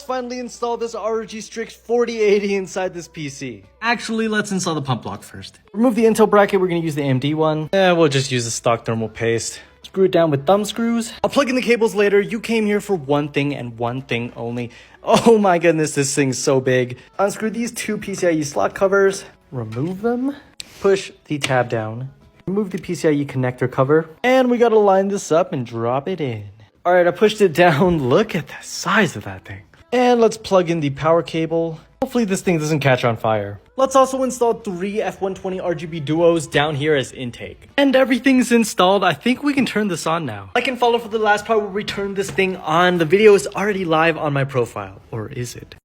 Let's finally install this ROG Strix 4080 inside this PC. Actually, let's install the pump block first. Remove the Intel bracket, we're gonna use the AMD one. We'll just use the stock thermal paste. Screw it down with thumb screws. I'll plug in the cables later. You came here for one thing and one thing only. Oh my goodness, this thing's so big. Unscrew these two PCIe slot covers. Remove them. Push the tab down. Remove the PCIe connector cover. And we gotta line this up and drop it in. Alright, I pushed it down. Look at the size of that thing. And let's plug in the power cable. Hopefully this thing doesn't catch on fire. Let's also install 3 F120 RGB duos down here as intake. And everything's installed. I think we can turn this on now. Like and follow for the last part where we turn this thing on. The video is already live on my profile. Or is it?